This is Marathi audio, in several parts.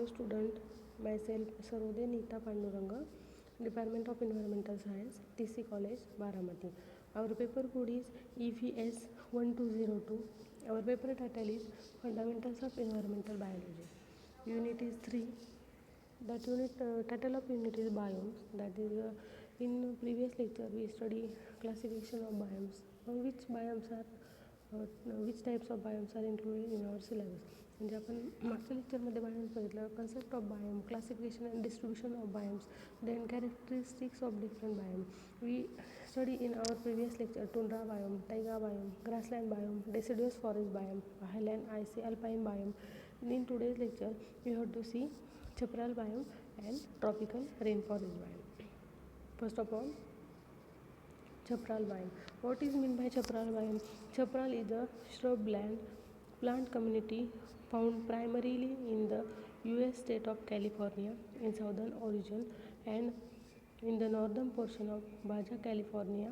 Hello student, myself Sarode Neeta Panduranga, Department of Environmental Science, TC College, Baramati. Our paper code is EVS 1202. Our paper title is Fundamentals of Environmental Biology. Unit is 3. That unit title of unit is biomes. That is in previous lecture we study classification of biomes. Which types of biomes are included in our syllabus. म्हणजे आपण मागच्या लेक्चरमध्ये बायोम्स बघितलं, concept of biome, classification and distribution of biomes, then characteristics of different biome. We study in our previous lecture tundra biome, taiga biome, grassland biome, deciduous forest biome, highland, icy, alpine biome. In today's lecture we have to see chaparral biome and tropical rainforest biome. First of all, chaparral biome. What is meant by chaparral biome? Chaparral is a shrubland plant community found primarily in the US state of California in southern origin and in the northern portion of Baja California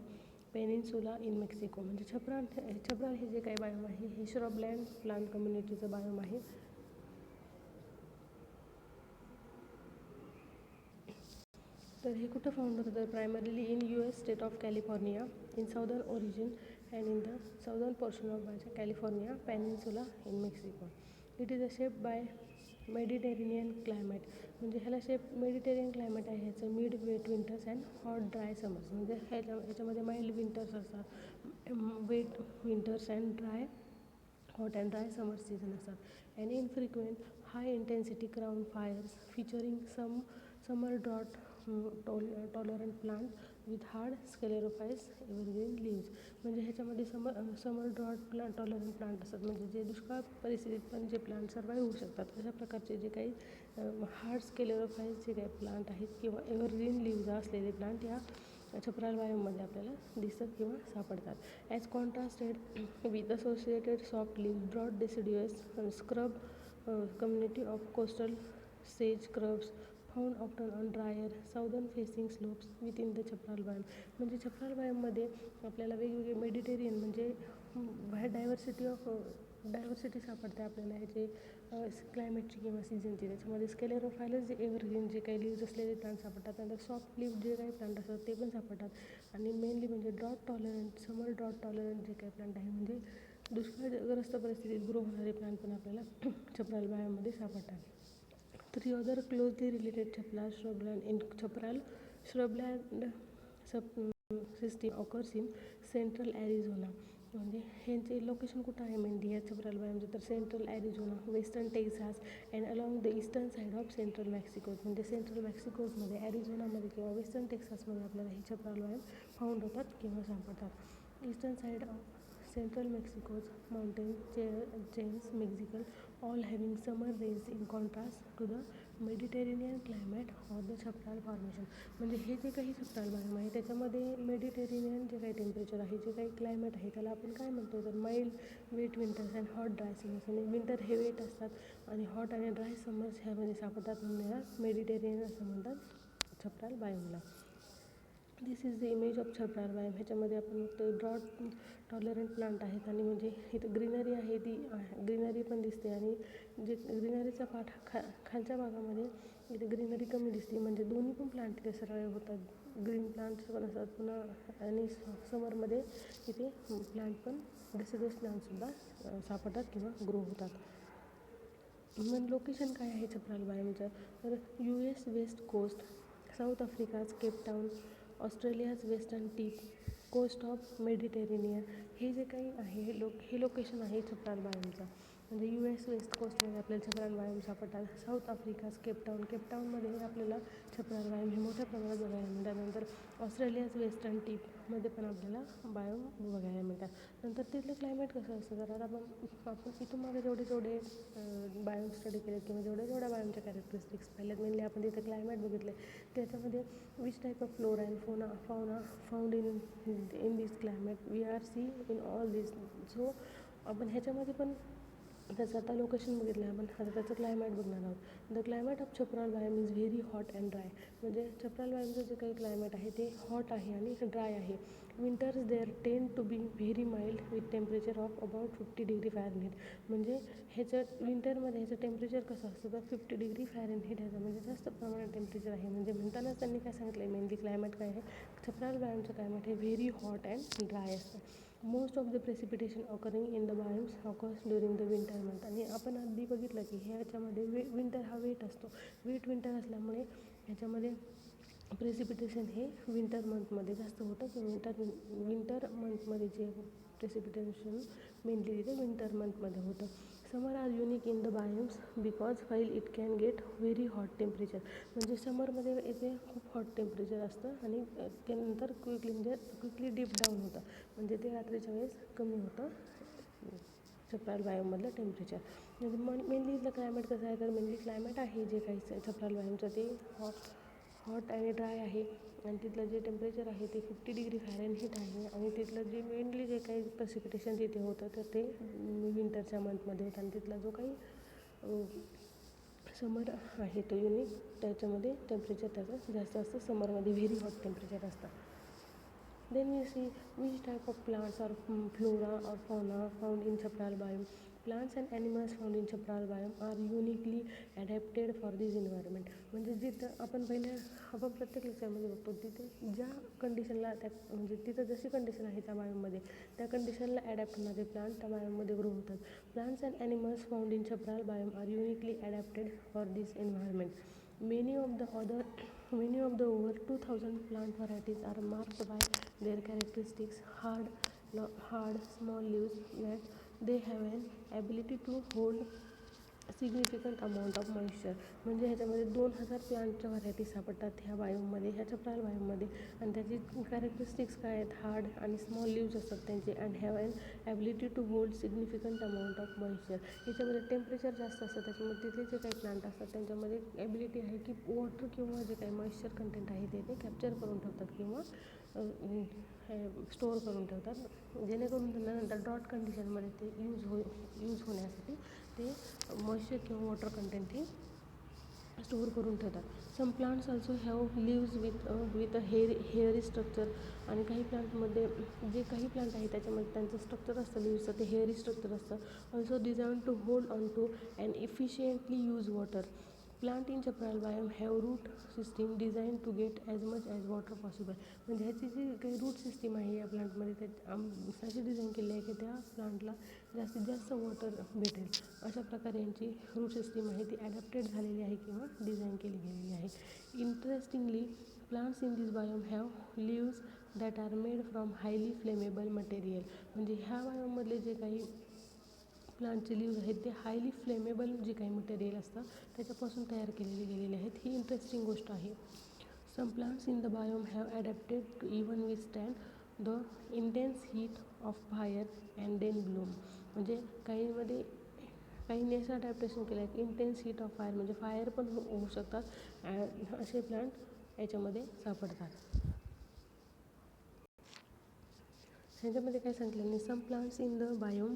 Peninsula in Mexico. म्हणजे छपराल हे जे काही बायोम आहे हे श्रबलँड प्लांट कम्युनिटीचं बायोम आहे. तर हे कुठं फाउंड होतं तर primarily in US state of California in southern origin and in the southern portion of Baja California peninsula in Mexico. It is a shape by Mediterranean climate. म्हणजे ह्याला शेप मेडिटेरियन क्लायमेट आहे. ह्याचं mid wet winters and hot dry summers. म्हणजे ह्याच्यामध्ये माइल्ड विंटर्स असतात, wet winters and dry hot and dry summer season असतात. And infrequent high intensity crown fires featuring summer drought tolerant plant with hard sclerophyllous evergreen leaves. म्हणजे ह्याच्यामध्ये समर ड्रॉट टॉलरंट प्लांट असतात, म्हणजे जे दुष्काळ परिस्थितीत पण जे प्लांट सर्वाईव्ह होऊ शकतात अशा प्रकारचे जे काही हार्ड स्केलेरोफाइस जे काही प्लांट आहेत किंवा एव्हरग्रीन लीव्ज असलेले प्लांट या छपराल बायोममध्ये आपल्याला दिसत किंवा सापडतात. As contrasted with associated soft leave broad deciduous scrub community of coastal sage scrubs found often on drier southern facing slopes within the chaparral biome. म्हणजे छपराल बायोममध्ये आपल्याला वेगवेगळे मेडिटेरियन म्हणजे डायव्हर्सिटी सापडते आपल्याला ह्याचे क्लायमेटची किंवा सीझनची. त्याच्यामध्ये स्केलेरोफायलस जे एव्हरग्रीन जे काही लीव्ज असलेले प्लांट सापडतात, त्यानंतर सॉफ्ट लीव्ह जे काही प्लांट असतात ते पण सापडतात. आणि मेनली म्हणजे ड्रॉट टॉलरंट समर ड्रॉट टॉलरंट जे काही प्लांट आहे म्हणजे दुष्काळग्रस्त परिस्थितीत ग्रो होणारे प्लांट पण आपल्याला छपराल बायोमध्ये सापडतात. 3 other closely related chaparral shrubland in chaparral shrubland system occurs in central Arizona. म्हणजे ह्यांचे लोकेशन कुठं आहे मेनली या छपराल बायोमचं तर central Arizona, western Texas and along the eastern side of central Mexico's. म्हणजे सेंट्रल मेक्सिकोजमध्ये ॲरिझोनामध्ये किंवा वेस्टर्न टेक्सासमध्ये आपल्याला हे छपराल बायोम फाउंड होतात किंवा सापडतात. Eastern side of Central Mexico's mountain chains, Mexico, all having summer rains in contrast to the Mediterranean climate or the chaparral formation. म्हणजे हे जे काही छपराल बायोम आहे त्याच्यामध्ये मेडिटेरेनियन जे काही टेम्परेचर आहे, जे काही क्लायमेट आहे त्याला आपण काय म्हणतो तर mild wet winters and hot dry summers. म्हणजे विंटर हे वेट असतात आणि हॉट आणि ड्राय समर्स ह्यामध्ये सापडतात, म्हणून याला मेडिटेरेनियन असं म्हणतात छपराल बायोमला. This is the image of chaparral biome. ह्याच्यामध्ये आपण बघतो ड्रॉट टॉलरंट प्लांट आहेत आणि म्हणजे इथं ग्रीनरी आहे ती ग्रीनरी पण दिसते आणि जे ग्रीनरीचा पार्ट खालच्या भागामध्ये इथे ग्रीनरी कमी दिसते. म्हणजे दोन्ही पण प्लांट इथे सर्वाईव्ह होतात. ग्रीन प्लांट्स पण असतात पुन्हा आणि समरमध्ये इथे प्लांट पण डेसिडस प्लांटसुद्धा सापडतात किंवा ग्रो होतात. मग लोकेशन काय आहे छपराल बायोमचं तर US west coast, south Africa's Cape Town, Australia's western tip, coast of Mediterranean. हे जे काही आहे हे लोकेशन आहे छपराल बायोमचं. म्हणजे US वेस्ट कोस्टमध्ये आपल्याला छपराल बायोम सापडतात. साऊथ आफ्रिकाज केपटाऊनमध्ये आपल्याला छपराल बायोम हे मोठ्या प्रमाणात बघायला मिळतात. नंतर ऑस्ट्रेलियाज वेस्टर्न टीपमध्ये पण आपल्याला बायोम बघायला मिळतात. नंतर तिथलं क्लायमेट कसं असतं तर आता आपण इथून मागे जेवढे बायोम स्टडी केले किंवा जेवढ्या बायोमच्या कॅरेक्टरिस्टिक्स पाहिल्यात मेनली आपण तिथे क्लायमेट बघितले. त्याच्यामध्ये which type of flora and fauna found in this climate we are see in all this. So आपण ह्याच्यामध्ये पण त्याचं आता लोकेशन बघितलं आपण, आता त्याचं क्लायमेट बघणार आहोत. The climate of chaparral biome is very hot and dry. म्हणजे छप्राल बायमचं जे काही क्लायमेट आहे ते हॉट आहे आणि ड्राय आहे. Winters there tend to be very mild with temperature of about 50°F. म्हणजे ह्याचं विंटरमध्ये ह्याचं टेम्परेचर कसं असतं तर 50°F ह्याचं म्हणजे जास्त प्रमाणात टेम्परेचर आहे. म्हणजे म्हणतानाच त्यांनी काय सांगितलं आहे, मेनली क्लायमेट काय आहे, छप्राल बायमचं क्लायमेट हे व्हेरी हॉट अँड ड्राय असतं. Most of the precipitation occurring in the biomes occurs during the winter month. आणि आपण आधी बघितलं की ह्याच्यामध्ये विंटर हा वेट असतो. वेट विंटर असल्यामुळे ह्याच्यामध्ये प्रेसिपिटेशन हे विंटर मंथमध्ये जास्त होतं किंवा विंटर मंथमध्ये जे प्रेसिपिटेशन मेनली तिथे विंटर मंथमध्ये होतं. Summer are unique in the biomes because file it can get very hot temperature. म्हणजे समरमध्ये येथे खूप हॉट टेम्परेचर असतं आणि त्यानंतर क्विकली डीप डाऊन होतं. म्हणजे ते रात्रीच्या वेळेस कमी होतं छप्राल बायोममधलं टेम्परेचर. म्हणजे मेनली इथलं क्लायमेट कसं आहे तर मेनली क्लायमेट आहे जे काही छप्राल बायोमचं ते हॉट आणि ड्राय आहे. आणि तिथलं जे टेम्परेचर आहे ते 50°F आहे. आणि तिथलं जे मेनली जे काही प्रेसिपिटेशन तिथे होतं तर ते विंटरच्या मंथमध्ये होतं. आणि तिथला जो काही समर आहे तो युनिक, त्याच्यामध्ये टेम्परेचर त्याचं जास्त असतं. समरमध्ये व्हेरी हॉट टेम्परेचर असतं. Then we see which type of plants or flora or fauna found in Chapral biome. Plants and animals found in Chapral biome are uniquely adapted for this environment. म्हणजे जिथं आपण प्रत्येक लेक्चरमध्ये बघतो तिथे ज्या कंडिशनला म्हणजे तिथं जशी कंडिशन आहे त्या बायोममध्ये त्या कंडिशनला ॲडॅप्ट होणारे प्लांट त्या बायोममध्ये ग्रो होतात. Plants and animals found in chaparral biome are uniquely adapted for this environment. Many of the over 2000 plant varieties are marked by their characteristics hard small leaves that they have an ability to hold significant amount of moisture. म्हणजे ह्याच्यामध्ये 2000 प्लांटच्या व्हरायटी सापडतात ह्या बायोममध्ये, ह्या छप्राल बायोममध्ये. आणि त्याची कॅरेक्टरिस्टिक्स काय आहेत, हार्ड आणि स्मॉल लिव्ज असतात त्यांचे. And have an ability to hold significant amount of moisture. याच्यामध्ये टेम्परेचर जास्त असतं त्याच्यामुळे तिथले जे काही प्लांट असतात त्यांच्यामध्ये ॲबिलिटी आहे की वॉटर किंवा जे काही मॉइश्चर कंटेंट आहे ते कॅप्चर करून ठेवतात किंवा स्टोअर करून ठेवतात, जेणेकरून त्यांना नंतर ड्रॉट कंडिशनमध्ये ते यूज होण्यासाठी ते मॉइश्चर किंवा वॉटर कंटेंट हे स्टोअर करून ठेवतात. Some plants also have leaves with a hairy structure. आणि काही प्लांटमध्ये जे काही प्लांट आहे त्याच्यामध्ये त्यांचं स्ट्रक्चर असतं लिव्जचं, ते हेअरी स्ट्रक्चर असतं. Also design to hold on to and efficiently use water. Plant in chaparral biome have root system design to get as much as water possible. म्हणजे ह्याची जी काही रूट सिस्टीम आहे या प्लांटमध्ये अशी डिझाईन केली आहे की त्या प्लांटला जास्तीत जास्त वॉटर भेटेल अशा प्रकारे यांची रूट सिस्टीम आहे ती ॲडॅप्टेड झालेली आहे किंवा डिझाईन केली गेलेली आहे. Interestingly plants in this biome have leaves that are made from highly flammable material. म्हणजे ह्या बायोममधले जे काही प्लांटचे लिव्ज आहेत ते हायली फ्लेमेबल जे काही मटेरियल असतं त्याच्यापासून तयार केलेले गेलेले आहेत. ही इंटरेस्टिंग गोष्ट आहे. Some plants in the biome have adapted to even withstand the intense heat of fire and then bloom. म्हणजे काहींनी असं अडॅप्टेशन केलं आहे की इंटेन्स हीट ऑफ फायर म्हणजे फायर पण होऊ शकतात असे प्लांट याच्यामध्ये सापडतात. ह्याच्यामध्ये काय सांगितलं, some plants in the biome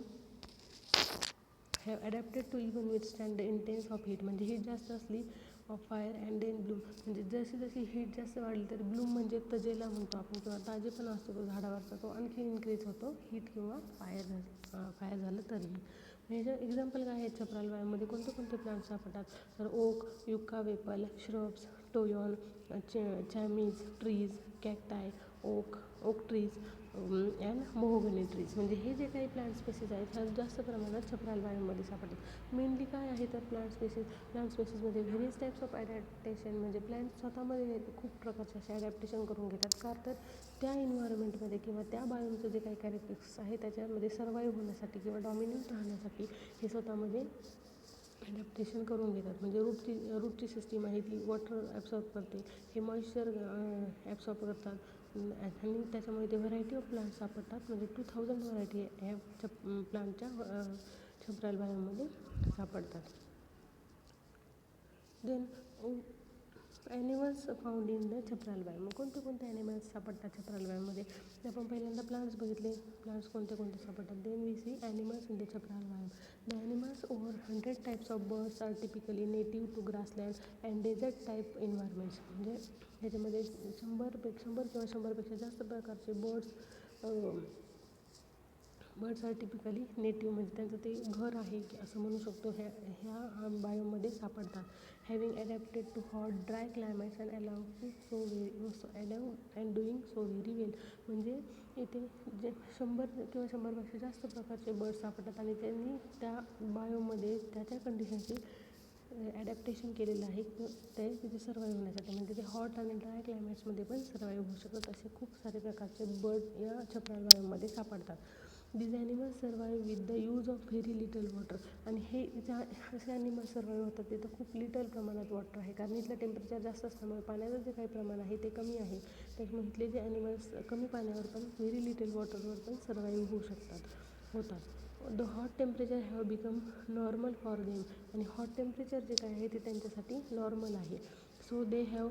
have adapted to even withstand the intense of heat. म्हणजे हीट जास्त असली of fire and then bloom. म्हणजे जशी हीट जास्त वाढली तर ब्लूम म्हणजे तजेला म्हणतो आपण किंवा ताजेपणा असतो तो झाडावरचा तो आणखी इन्क्रीज होतो हीट किंवा फायर झालं तरी. ह्याचं एक्झाम्पल काय आहेत छप्राल बायोमध्ये कोणते प्लांट सापडतात तर oak, yucca whipple, shrubs, toyon, chamise trees, cacti, oak trees and mahogany trees. म्हणजे हे जे काही प्लांट स्पेसीज आहेत ह्या जास्त प्रमाणात छप्राल बायोमध्ये सापडतात. मेनली काय आहे तर प्लांट स्पेसीजमध्ये व्हेरियस टाईप्स ऑफ ॲडॅप्टेशन. म्हणजे प्लांट स्वतःमध्ये खूप प्रकारचे असे ॲडॅप्टेशन करून घेतात का तर त्या एन्व्हायरमेंटमध्ये किंवा त्या बायोमचं जे काही कॅरेक्टरिस्टिक्स आहे त्याच्यामध्ये सर्वाईव्ह होण्यासाठी किंवा डॉमिनंट राहण्यासाठी हे स्वतःमध्ये ॲडॅप्टेशन करून घेतात. म्हणजे रूटची सिस्टीम आहे ती वॉटर ॲब्सॉर्ब करते, हे मॉइश्चर ॲब्सॉर्ब करतात. आणि त्याच्यामुळे ते व्हरायटी ऑफ प्लांट सापडतात. म्हणजे 2000 व्हरायटी ह्या प्लांटच्या छप्राल बायोमध्ये सापडतात. Then animals found in the chaparral biome. मग कोणते कोणते ॲनिमल्स सापडतात छप्राल बायोममध्ये? आपण पहिल्यांदा प्लांट्स बघितले. प्लांट्स कोणते कोणते सापडतात? Then we see animals in the chaparral biome. The animals over 100 types of birds are typically native to grassland and desert type environments. म्हणजे ह्याच्यामध्ये 100 किंवा 100पेक्षा जास्त प्रकारचे बर्ड्स आर टिपिकली नेटिव्ह, म्हणजे त्यांचं ते घर आहे की असं म्हणू शकतो, ह्या बायोमध्ये सापडतात. Having adapted to hot dry climates and allow and doing so very well. म्हणजे इथे जे 100 किंवा 100पेक्षा जास्त प्रकारचे बर्ड्स सापडतात आणि त्यांनी त्या बायोमध्ये त्या कंडिशनची ॲडॅप्टेशन केलेलं आहे ते तिथे सर्वाईव्ह होण्यासाठी. म्हणजे ते हॉट आणि ड्राय क्लायमेट्समध्ये पण सर्वाईव्ह होऊ शकतात. असे खूप सारे प्रकारचे बर्ड या छप्राल बायोमध्ये सापडतात. These animals survive with the use of very little water. आणि हे असे ॲनिमल्स सर्वाईव्ह होतात तिथं खूप लिटल प्रमाणात वॉटर आहे, कारण इथलं टेम्परेचर जास्त असल्यामुळे पाण्याचं जे काही प्रमाण आहे ते कमी आहे. त्याच्यामुळे इथले जे ॲनिमल्स कमी पाण्यावर पण व्हेरी लिटल वॉटरवर पण सर्वाईव्ह होतात. The hot temperature have become normal for them. आणि हॉट टेम्परेचर जे काय आहे ते त्यांच्यासाठी नॉर्मल आहे. So they have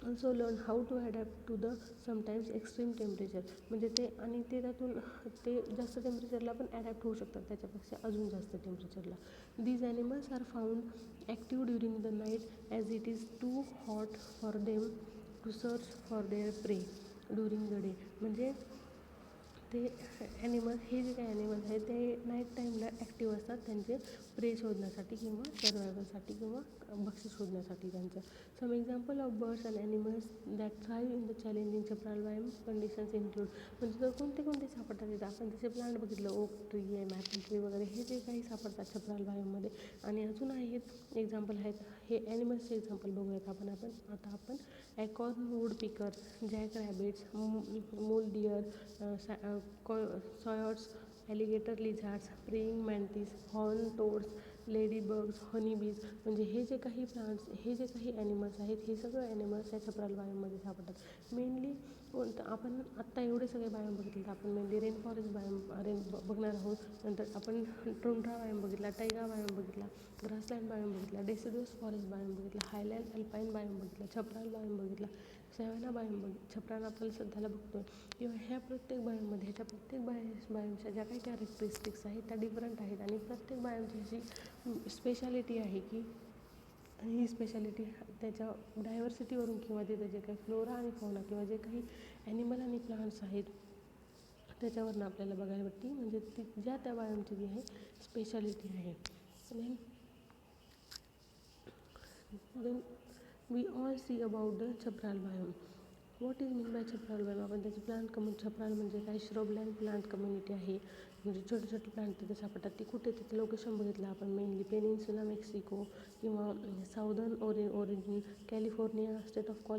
also learn how to adapt to the sometimes extreme temperature. म्हणजे ते त्यातून ते जास्त टेम्परेचरला पण ॲडॅप्ट होऊ शकतात, त्याच्यापेक्षा अजून जास्त टेम्परेचरला. These animals are found active during the night as it is too hot for them to search for their prey during the day. म्हणजे ते ॲनिमल्स, हे जे काही ॲनिमल्स आहेत ते नाईट टाईमला ॲक्टिव्ह असतात त्यांचे प्रे शोधण्यासाठी किंवा सर्वायवलसाठी किंवा भक्ष्य शोधण्यासाठी त्यांचं. Some example of birds and animals that thrive in the challenging chaparral biome conditions include. म्हणजे तर कोणते सापडतात तिथं? आपण जसे प्लांट बघितलं, ओक ट्री आहे, मॅपल ट्री वगैरे, हे जे काही सापडतात छप्राल बायोममध्ये. आणि अजून आहेत एक्झाम्पल आहेत. हे ॲनिमल्सचे एक्झाम्पल बघूयात आता आपण acorn woodpecker, jack rabbits, mule deer, coyotes, alligator lizards, praying mantis, horn toads, ladybugs, honeybees. म्हणजे हे जे काही प्लांट्स, हे जे काही ॲनिमल्स आहेत, हे सगळं ॲनिमल्स या छप्राल बायोममध्ये सापडतात. मेनली आपण आत्ता एवढे सगळे बायोम बघितले, तर आपण मेनली रेन फॉरेस्ट बायोम बघणार आहोत. नंतर आपण टुंड्रा बायोम बघितला, टायगा बायोम बघितला, ग्रासलँड बायोम बघितला, डेसिड्यूस फॉरेस्ट बायोम बघितला, हायलँड अल्पाईन बायोम बघितला, छप्राल बायोम बघितला, सॅव्हाना बायोम छप्राल आपण सध्याला बघतोय. किंवा ह्या प्रत्येक बायोममध्ये, ह्याच्या प्रत्येक बायोमच्या ज्या काही कॅरेक्टरिस्टिक्स आहेत त्या डिफरंट आहेत. आणि प्रत्येक बायोमची अशी स्पेशालिटी आहे की ही स्पेशालिटी त्याच्या डायव्हर्सिटीवरून किंवा तिथं जे काही फ्लोरा आणि फौना किंवा जे काही ॲनिमल आणि प्लांट्स आहेत त्याच्यावरून आपल्याला बघायला भेटते. म्हणजे ती त्या बायोमची जी आहे स्पेशालिटी आहे. Then we all see about the chaparral biome. What is mean by chaparral biome? आपण त्याची छप्राल म्हणजे काय, श्रबलँड प्लांट कम्युनिटी आहे. म्हणजे छोटे प्लांट तिथे सापडतात. ती कुठे, तिथे लोकेशन बघितलं आपण मेनली पेनिन्सुला मेक्सिको किंवा southern origin California, state of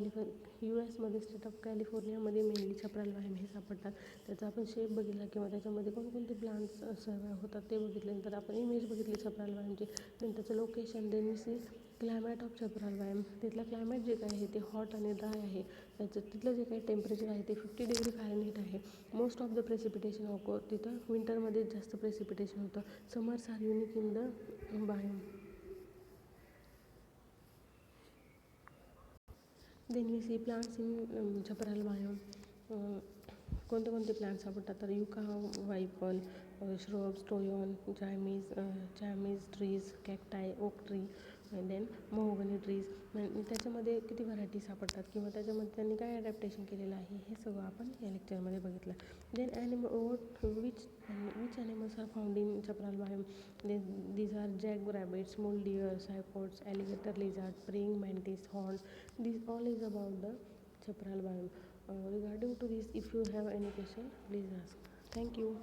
US state of कॅलिफोर्नियामध्ये मेनली छप्राल बायोम हे सापडतात. त्याचा आपण शेप बघितला किंवा त्याच्यामध्ये कोणकोणते प्लांट्स सर्वाईव्ह होतात ते बघितल्यानंतर आपण इमेज बघितली छप्राल बायोमची. देन त्याचं location, then we see climate of chaparral biome. तिथलं क्लायमॅट जे काय आहे ते हॉट आणि ड्राय आहे. तिथलं जे काही टेम्परेचर आहे ते 50 डिग्री फॅरनहीट आहे. Most of the precipitation occur, तिथं विंटरमध्ये जास्त प्रेसिपिटेशन होतं. Summers are unique in the biome. Then we see plants in chaparral biome. कोणते प्लांट्स सापडतात? तर yucca whipple, shrubs, toyon, chamise trees, cacti, oak tree, then mahogany trees. त्याच्यामध्ये किती व्हरायटी सापडतात किंवा त्याच्यामध्ये त्यांनी काय ॲडॅप्टेशन केलेलं आहे हे सगळं आपण या लेक्चरमध्ये बघितलं. Then which animals are found in chaparral biome? These are jack rabbits, mule deer, coyotes, alligator lizard, praying mantis, horn. This all is about the chaparral biome. Regarding to this, if you have any question, please ask. Thank you.